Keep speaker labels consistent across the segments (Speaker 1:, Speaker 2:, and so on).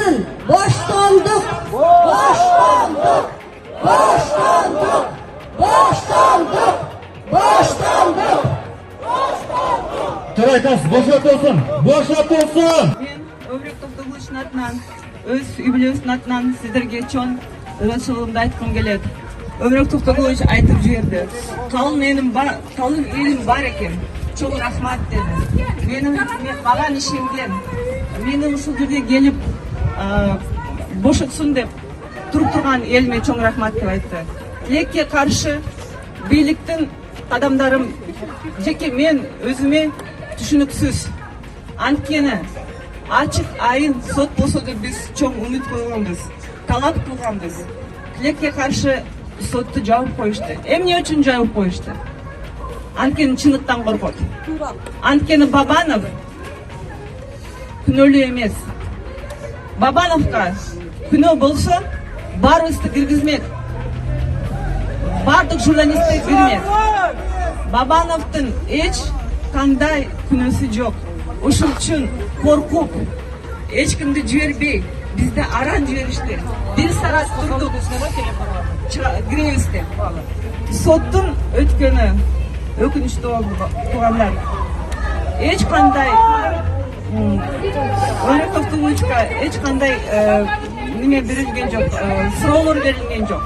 Speaker 1: Yaşasın boşlandık, boşlandık, boşlandık, boşlandık, boşlandık.
Speaker 2: Turaytas, boşaltılsın, boşaltılsın.
Speaker 3: Men Övrek To'xtag'ulovich atынан, o'z yubileyusining atынан sizlarga chon rasulumda aytgim keladi. Övrek To'xtag'ulovich aytib jibirdi. Qalin elim bar ekan. Cho'ng rahmat dedi. Mаған ishimga, meni shu yerga kelib bo'shatsin deb turib turgan elime cho'ng rahmat deb aytdi. Lekka qarshi bilikdan qadamlarim jeki men o'zime tushuniksiz. Antkeni açık ayın sot bolsa da biz çok umut koyganбыз, talap kılganбыз. Lekka karşı sottu jaup koyuştu. Emne üçün jaup koyuştu? Antkeni çınlıktan korkut. Antkeni Babanov күнөлүү эмес. Бабановка күнөө болсо баарыбызды киргизмек. Бардык журналистти кирмек. Бабановдун эч кандай күнөөсү жок. Ошон үчүн коркуп, эч кимди жибербей, бизде аран жиберишти. 1 саат турдук, киребизди. Соттун өткөнү өкүнүчтүү болду, туугандар. Эч кандай Övrek To'xtag'ulovichga hech qanday nima berilgan jo'q, so'rovlar berilgan jo'q.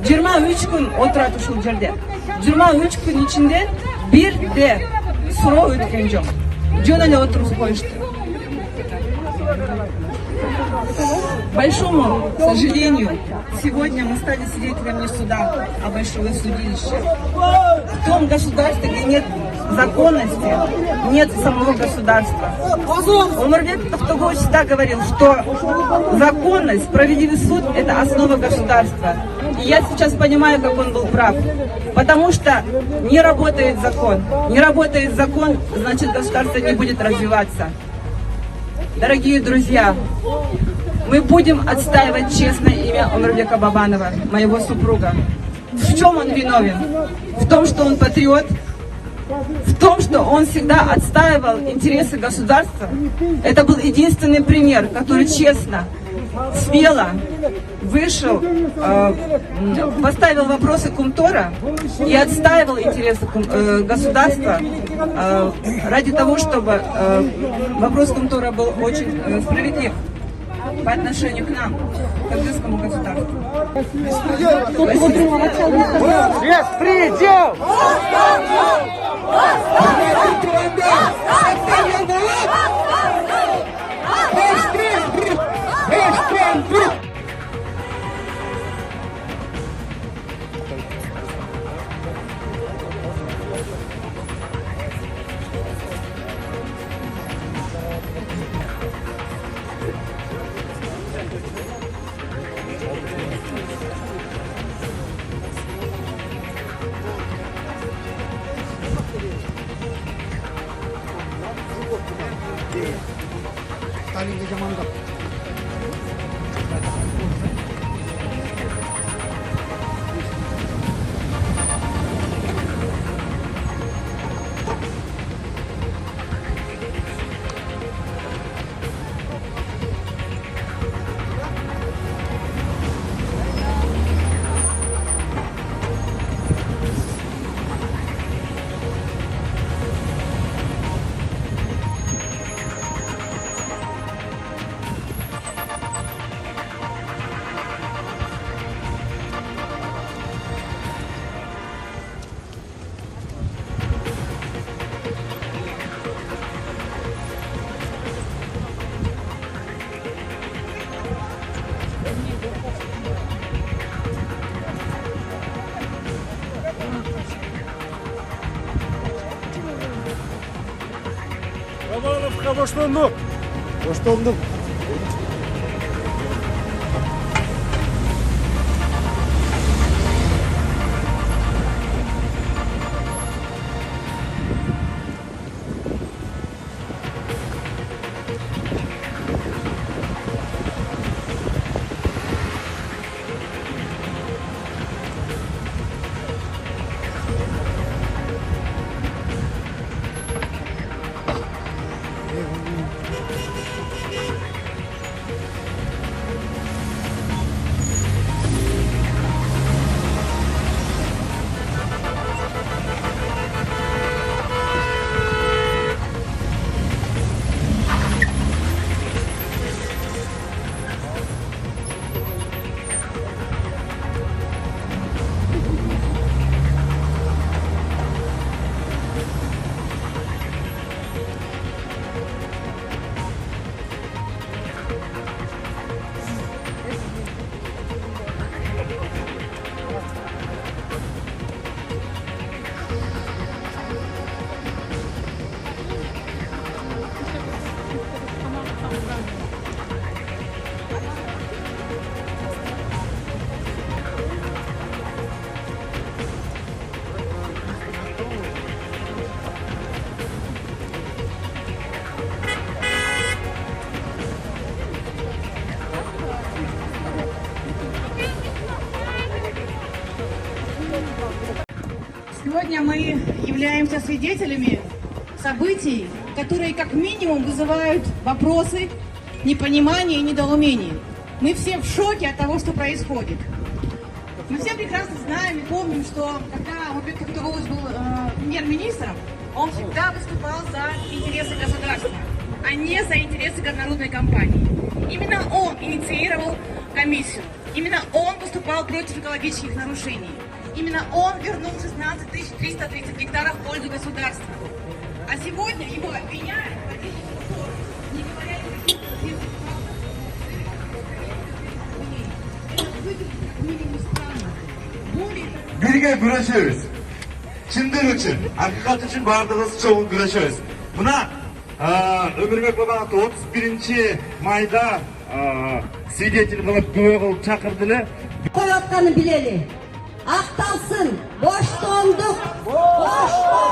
Speaker 3: 23 kun o'tiradi shu yerda. 23 kun ichida bir de so'rov o'tgan jo'q. Jo'nali o'tirib qo'yishdi. Большому сожалению, сегодня мы стали свидетелями суда о большого судилища. В том государстве, где нет законности, нет самого государства. Омурбек То'xtag'ulovich всегда говорил, что законность, справедливый суд – это основа государства. И я сейчас понимаю, как он был прав. Потому что не работает закон. Не работает закон, значит, государство не будет развиваться. Дорогие друзья, мы будем отстаивать честное имя Омурбека Бабанова, моего супруга. В чем он виновен? В том, что он патриот, в том, что он всегда отстаивал интересы государства. Это был единственный пример, который честно, смело вышел, поставил вопросы Кумтора и отстаивал интересы государства ради того, чтобы вопрос Кумтора был очень справедлив по отношению к нам, к кыргызскому государству.
Speaker 4: Беспредел! Сталинге жамандап.
Speaker 2: Бабановка boşlandık. Boşlandık.
Speaker 4: являемся свидетелями событий, которые как минимум вызывают вопросы, непонимание и недоумение. Мы все в шоке от того, что происходит. Мы все прекрасно знаем и помним, что когда Умурбек Токтагулович был премьер-министром, он всегда выступал за интересы государства, а не за интересы народной компании. Именно он инициировал комиссию. Именно он выступал против экологических нарушений. Именно он вернул 16 330 гектаров в пользу государства. А сегодня его обвиняют в отдельных ссорах, не говоря никаких конкретных фактов. Это выглядит как минимум странно. Более того,
Speaker 2: Birge kurashamiz. Chindan uchun, haqiqat uchun barlig'imiz cho'g'in kurashamiz. Buna O'mirbek boboni 31-mayda свидетель qilib guvoh qilib chaqirdilar.
Speaker 1: Koyotkanı bileli. Aktansın. Boş donduk. Boş donduk.